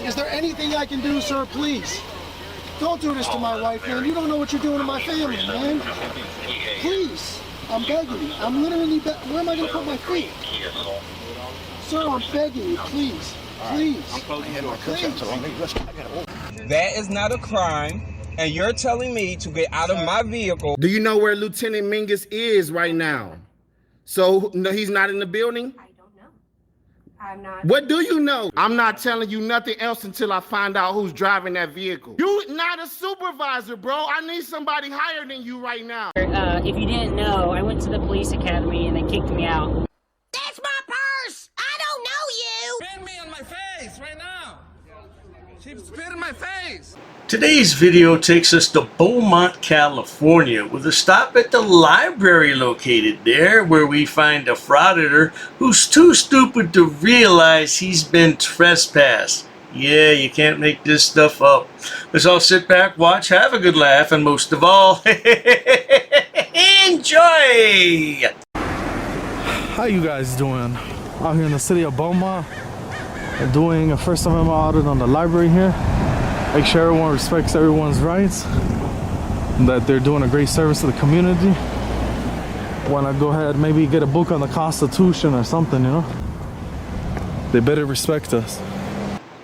Is there anything I can do, sir? Please. Don't do this to my wife, man. You don't know what you're doing to my family, man. Please. I'm begging you. I'm literally where am I going to put my feet? Sir, I'm begging you. Please. Please. Please. That is not a crime, and you're telling me to get out of my vehicle. Do you know where Lieutenant Mingus is right now? So, no, he's not in the building? I don't know. I'm not. What do you know? I'm not telling you nothing else until I find out who's driving that vehicle. You not a supervisor, bro. I need somebody higher than you right now. If you didn't know, I went to the police academy and they kicked me out. That's my purse! I don't know you! Spit me on my face right now. She spit in my face. Today's video takes us to Beaumont, California, with a stop at the library located there, where we find a frauditor who's too stupid to realize he's been trespassed. Yeah, you can't make this stuff up. Let's all sit back, watch, have a good laugh, and most of all, enjoy! How you guys doing? Out here in the city of Beaumont, doing a First Amendment audit on the library here. Make sure everyone respects everyone's rights, and that they're doing a great service to the community. Want to go ahead, maybe get a book on the Constitution or something, you know? They better respect us.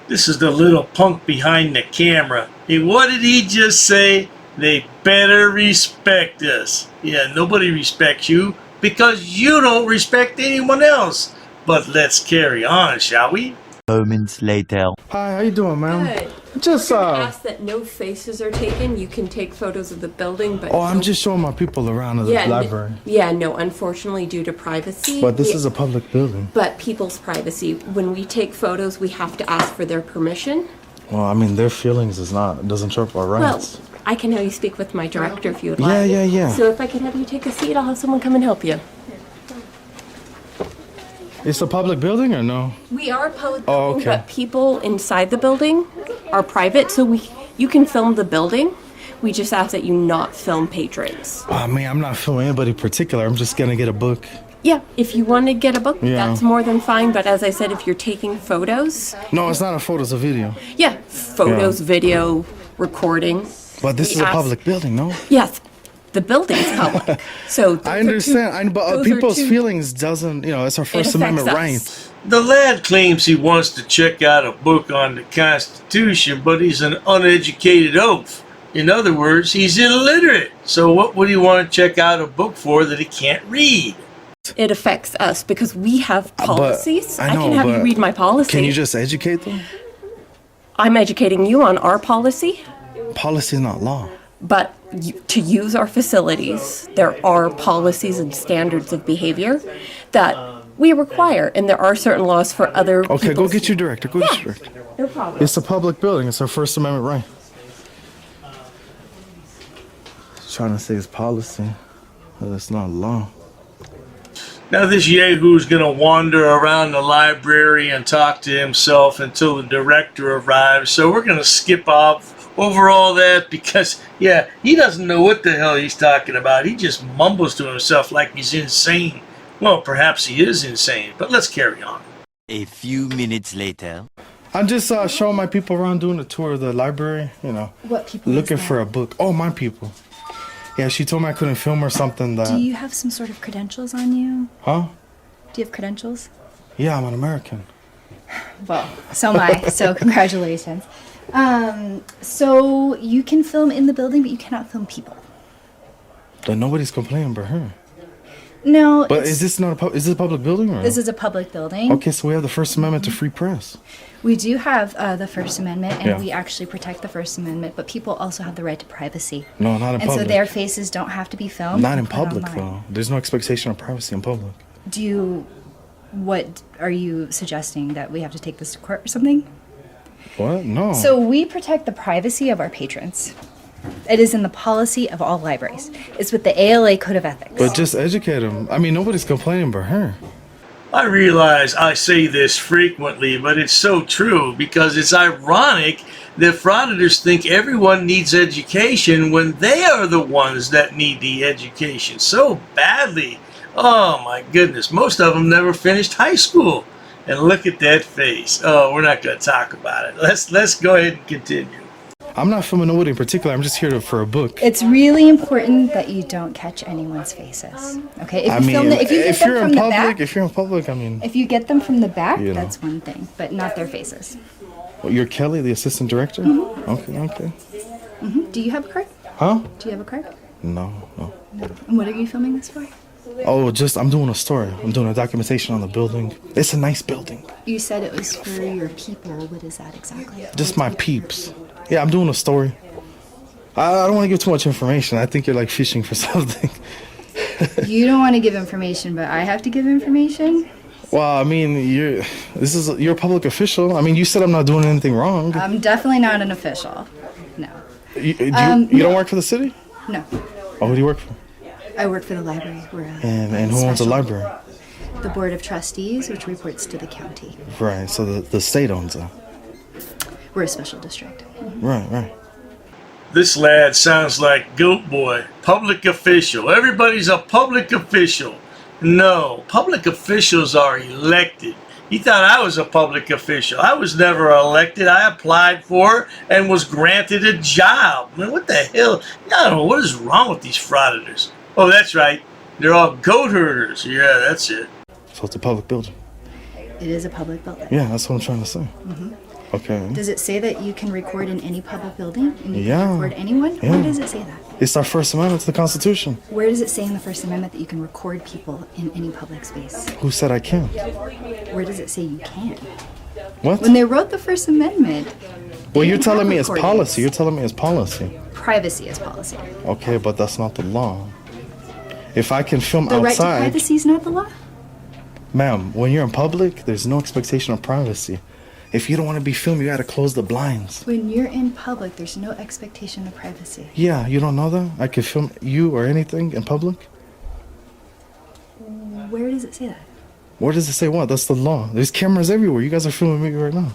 This is the little punk behind the camera. And what did he just say? They better respect us. Yeah, nobody respects you because you don't respect anyone else. But let's carry on, shall we? Moments later. Hi, how you doing, man? Good. Just ask that no faces are taken. You can take photos of the building, but I'm just showing my people around the library. No, unfortunately, due to privacy. But this is a public building. But people's privacy. When we take photos, we have to ask for their permission. Well, I mean, their feelings doesn't show up our rights. Well, I can have you speak with my director if you would like. Yeah. So if I can have you take a seat, I'll have someone come and help you. It's a public building or no? We are a public building, okay. but people inside the building are private, so you can film the building. We just ask that you not film patrons. I mean, I'm not filming anybody particular. I'm just gonna get a book. Yeah, if you want to get a book, that's more than fine. But as I said, if you're taking photos... No, it's not a photo, it's a video. Yeah, photos, video, recording. But this is a public building, no? Yes, the building's public. So I understand, but people's feelings doesn't, it's our First Amendment right. The lad claims he wants to check out a book on the Constitution, but he's an uneducated oaf. In other words, he's illiterate. So what would he want to check out a book for that he can't read? It affects us because we have policies. I know, can have you read my policy. Can you just educate them? I'm educating you on our policy. Policy is not law. But to use our facilities, there are policies and standards of behavior that we require, and there are certain laws for other Okay, go get your director. Go get your director. No problem. It's a public building. It's our First Amendment right. Trying to say it's policy, but it's not law. Now this yahoo's gonna wander around the library and talk to himself until the director arrives, so we're gonna skip off over all that because, yeah, he doesn't know what the hell he's talking about. He just mumbles to himself like he's insane. Well, perhaps he is insane, but let's carry on. A few minutes later. I'm just showing my people around doing a tour of the library, What people? looking for a book. Oh, my people. Yeah, she told me I couldn't film or something. Do you have some sort of credentials on you? Huh? Do you have credentials? Yeah, I'm an American. Well, so am I, so congratulations. So you can film in the building, but you cannot film people. Then nobody's complaining but her. No. But is this not is this a public building? Or? This is a public building. Okay, so we have the First Amendment to free press. We do have the First Amendment, and we actually protect the First Amendment, but people also have the right to privacy. No, not in public. And so their faces don't have to be filmed. Not in public, though. There's no expectation of privacy in public. What are you suggesting, that we have to take this to court or something? What? No. So we protect the privacy of our patrons. It is in the policy of all libraries. It's with the ALA Code of Ethics. But just educate them. I mean, nobody's complaining but her. I realize I say this frequently, but it's so true because it's ironic that frauditors think everyone needs education when they are the ones that need the education so badly. Oh my goodness, most of them never finished high school. And look at that face. Oh, we're not going to talk about it. Let's go ahead and continue. I'm not filming nobody in particular. I'm just here for a book. It's really important that you don't catch anyone's faces. Okay? If you if you're in public, I mean. If you get them from the back, You know. that's one thing, but not their faces. Well, you're Kelly, the assistant director? Okay. Do you have a card? Huh? Do you have a card? No. And what are you filming this for? Oh, I'm doing a story. I'm doing a documentation on the building. It's a nice building. You said it was for your people. What is that exactly? Just my peeps. Yeah, I'm doing a story. I don't want to give too much information. I think you're like fishing for something. You don't want to give information, but I have to give information? Well, I mean, you're a public official. I mean, you said I'm not doing anything wrong. I'm definitely not an official. No. You don't work for the city? No. Oh, who do you work for? I work for the library. And who owns the library? The Board of Trustees, which reports to the county. Right, so the state owns it. We're a special district. Right. This lad sounds like Goat Boy, public official. Everybody's a public official. No, public officials are elected. He thought I was a public official. I was never elected. I applied for and was granted a job. Man, what the hell? I don't know. What is wrong with these frauditors? Oh, that's right. They're all goat herders. Yeah, that's it. So it's a public building. It is a public building. Yeah, that's what I'm trying to say. Okay. Does it say that you can record in any public building? And you Yeah. can record anyone? Yeah. Where does it say that? It's our First Amendment to the Constitution. Where does it say in the First Amendment that you can record people in any public space? Who said I can't? Where does it say you can? What? When they wrote the First Amendment, Well, you're didn't telling have me it's recordings. policy. You're telling me it's policy. Privacy is policy. Okay, but that's not the law. If I can film The right to outside, privacy is not the law? ma'am, when you're in public, there's no expectation of privacy. If you don't want to be filmed, you gotta close the blinds. When you're in public, there's no expectation of privacy. Yeah, you don't know that? I could film you or anything in public? Where does it say that? Where does it say what? That's the law. There's cameras everywhere. You guys are filming me right now.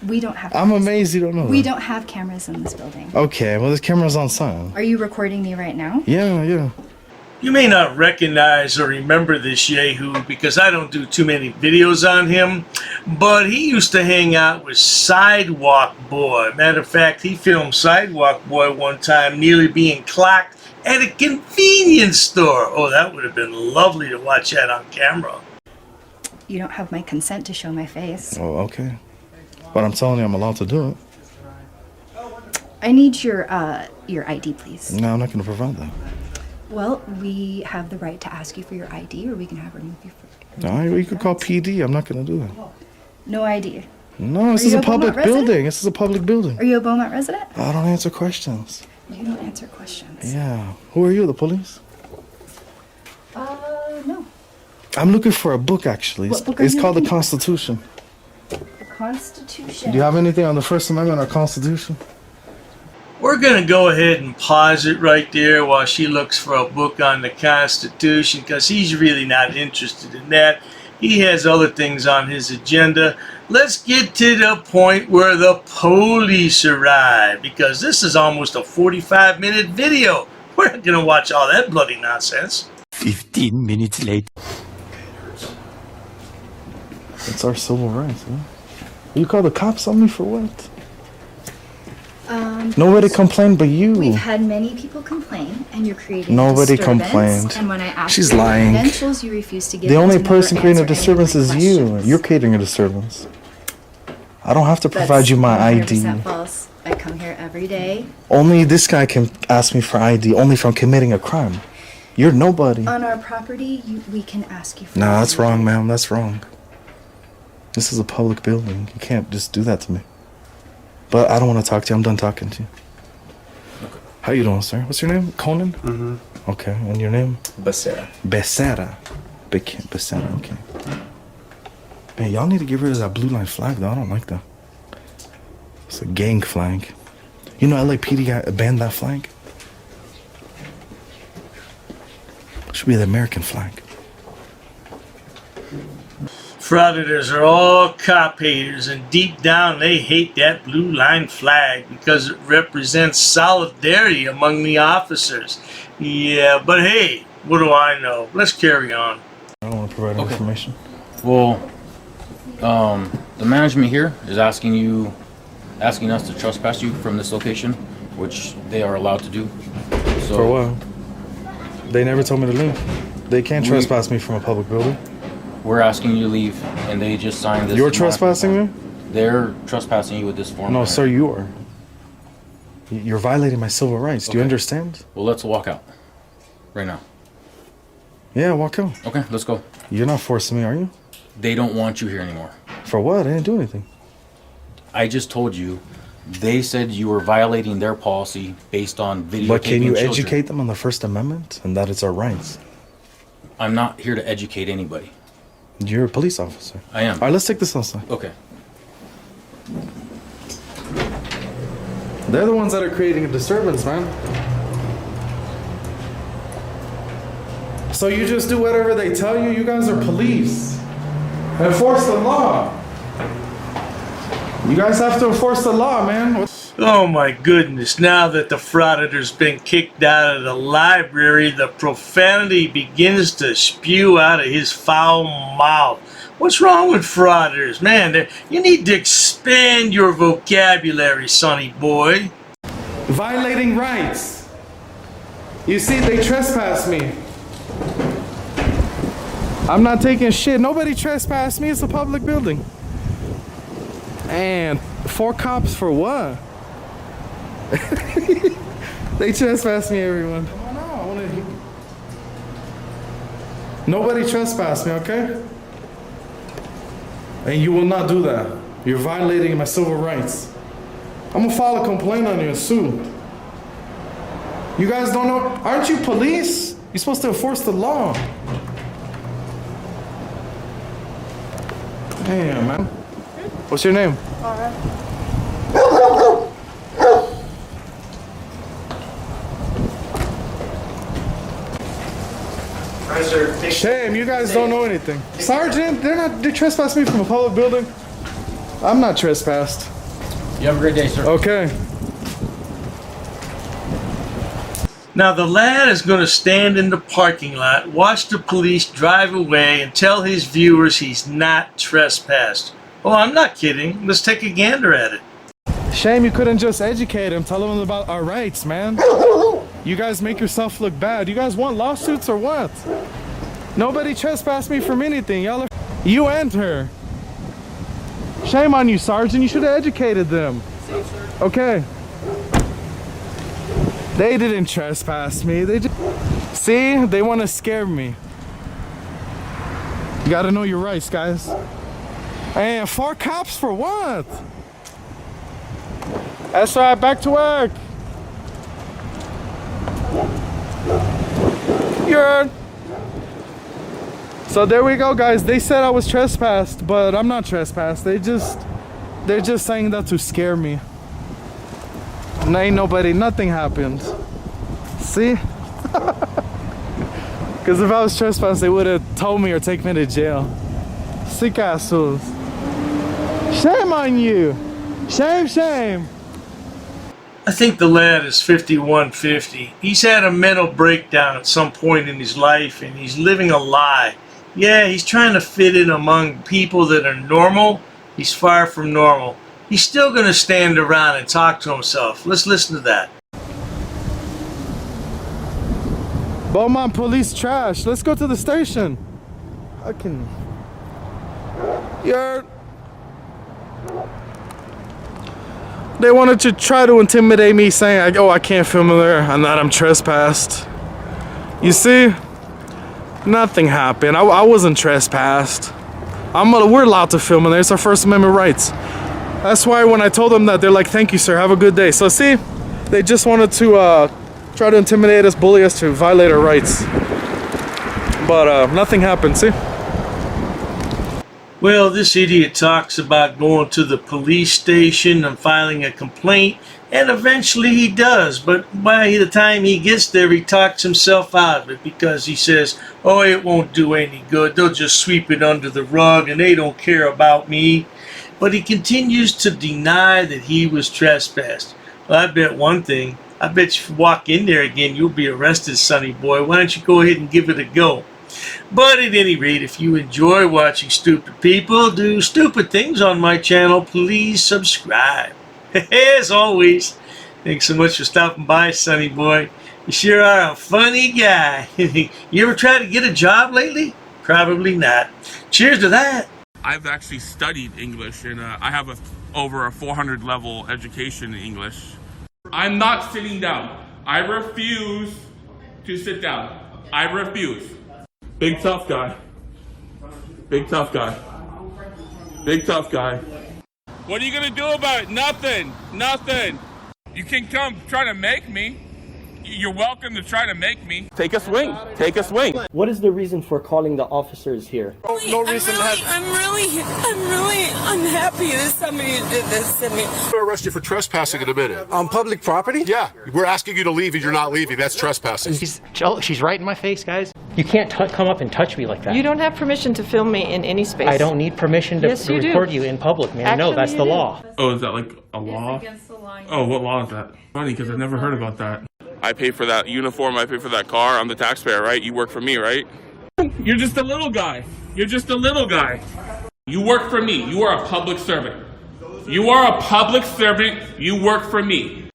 We don't have I'm cameras. amazed you don't know We that. don't have cameras in this building. Okay, well, there's cameras on sign. Are you recording me right now? Yeah. You may not recognize or remember this Yahoo because I don't do too many videos on him, but he used to hang out with Sidewalk Boy. Matter of fact, he filmed Sidewalk Boy one time nearly being clocked at a convenience store. Oh, that would have been lovely to watch that on camera. You don't have my consent to show my face. Oh, okay. But I'm telling you, I'm allowed to do it. I need your ID, please. No, I'm not going to provide that. Well, we have the right to ask you for your ID, or we can have remove you for. All right, you could call PD. I'm not going to do that. No ID. No, this Are is you a a public Beaumont resident? building. This is a public building. Are you a Beaumont resident? I don't answer questions. You don't answer questions. Yeah. Who are you, the police? No. I'm looking for a book, actually. What book are It's you called the looking for? Constitution. The Constitution. Do you have anything on the First Amendment or Constitution? We're going to go ahead and pause it right there while she looks for a book on the Constitution because he's really not interested in that. He has other things on his agenda. Let's get to the point where the police arrive because this is almost a 45-minute video. We're not going to watch all that bloody nonsense. 15 minutes later. It's our civil rights, man. You call the cops on me for what? Nobody complained but you. We've had many people complain, and you're creating Nobody a disturbance. complained. And when I ask She's you for lying. credentials, you refuse to give The them only to me or person creating a answer any of disturbance my is you. questions. You're creating a disturbance. I don't have to That's provide you my 100% ID. false. I come here every day. Only this guy can ask me for ID, only from committing a crime. You're nobody. On our property, we can ask you for No, that's ID. wrong, ma'am. That's wrong. This is a public building. You can't just do that to me. But I don't want to talk to you. I'm done talking to you. How you doing, sir? What's your name? Conan? Mm-hmm. Okay. And your name? Becerra. Becerra. Becerra, okay. Man, y'all need to get rid of that blue line flag, though. I don't like that. It's a gang flag. You know LAPD banned that flag? It should be the American flag. Frauditors are all cop haters, and deep down they hate that blue line flag because it represents solidarity among the officers. Yeah, but hey, what do I know? Let's carry on. I don't want to provide information. Well, the management here is asking us to trespass you from this location, which they are allowed to do. So, for what? They never told me to leave. They can't trespass me from a public building. We're asking you to leave, and they just signed this. You're trespassing me? They're trespassing you with this form. No, sir, you are. You're violating my civil rights. Do you understand? Well, let's walk out. Right now. Yeah, walk out. Okay, let's go. You're not forcing me, are you? They don't want you here anymore. For what? I didn't do anything. I just told you, they said you were violating their policy based on videotaping But can you children. educate them on the First Amendment and that it's our rights? I'm not here to educate anybody. You're a police officer. I am. All right, let's take this outside. Okay. They're the ones that are creating a disturbance, man. So you just do whatever they tell you? You guys are police. Enforce the law. You guys have to enforce the law, man. Oh my goodness, now that the Frauditor's been kicked out of the library, the profanity begins to spew out of his foul mouth. What's wrong with Frauditors? Man, you need to expand your vocabulary, sonny boy. Violating rights. You see, they trespassed me. I'm not taking shit. Nobody trespassed me. It's a public building. And 4 cops for what? They trespassed me, everyone. Nobody trespassed me, okay? And you will not do that. You're violating my civil rights. I'm gonna file a complaint on you and sue. You guys don't know? Aren't you police? You're supposed to enforce the law. Damn, man. What's your name? Shame, you guys don't know anything. Sergeant, they trespassed me from a public building. I'm not trespassed. You have a great day, sir. Okay. Now the lad is going to stand in the parking lot, watch the police drive away, and tell his viewers he's not trespassed. Oh, I'm not kidding. Let's take a gander at it. Shame you couldn't just educate him, tell him about our rights, man. You guys make yourself look bad. You guys want lawsuits or what? Nobody trespassed me from anything. Y'all are... You and her. Shame on you, Sergeant. You should have educated them. Okay. They didn't trespass me. They just... See? They want to scare me. You gotta know your rights, guys. And 4 cops for what? That's right, back to work. You're... So there we go, guys. They said I was trespassed, but I'm not trespassed. They're just saying that to scare me. And ain't nobody, nothing happened. See? Because if I was trespassed, they would have told me or taken me to jail. Sick assholes. Shame on you. Shame, shame. I think the lad is 5150. He's had a mental breakdown at some point in his life, and he's living a lie. Yeah, he's trying to fit in among people that are normal. He's far from normal. He's still going to stand around and talk to himself. Let's listen to that. Beaumont police trash. Let's go to the station. I can... You're... They wanted to try to intimidate me, saying, oh, I can't film there and that I'm trespassed. You see? Nothing happened. I wasn't trespassed. We're allowed to film in there. It's our First Amendment rights. That's why when I told them that, they're like, thank you, sir. Have a good day. So see, they just wanted to try to intimidate us, bully us, to violate our rights. But nothing happened, see? Well, this idiot talks about going to the police station and filing a complaint, and eventually he does, but by the time he gets there, he talks himself out of it because he says, oh, it won't do any good. They'll just sweep it under the rug and they don't care about me. But he continues to deny that he was trespassed. Well, I bet one thing. I bet if you walk in there again, you'll be arrested, sonny boy. Why don't you go ahead and give it a go? But at any rate, if you enjoy watching stupid people do stupid things on my channel, please subscribe. As always, thanks so much for stopping by, Sonny Boy. You sure are a funny guy. You ever tried to get a job lately? Probably not. Cheers to that. I've actually studied English, and I have over a 400 level education in English. I'm not sitting down. I refuse to sit down. I refuse. Big tough guy. Big tough guy. Big tough guy. What are you gonna do about it? Nothing. Nothing. You can come try to make me. You're welcome to try to make me. Take a swing. Take a swing. What is the reason for calling the officers here? No reason. I'm really unhappy that somebody did this to me. I'm going to arrest you for trespassing in a minute. On public property? Yeah, we're asking you to leave and you're not leaving. That's trespassing. She's right in my face, guys. You can't come up and touch me like that. You don't have permission to film me in any space. I don't need permission to Yes, you record do. you in public, man. Actually, No, that's you the do. law. Oh, is that like a law? It's against the law. Oh, what law is that? Funny, because I've never heard about that. I pay for that uniform, I pay for that car, I'm the taxpayer, right? You work for me, right? You're just a little guy. You're just a little guy. You work for me. You are a public servant. You are a public servant. You work for me.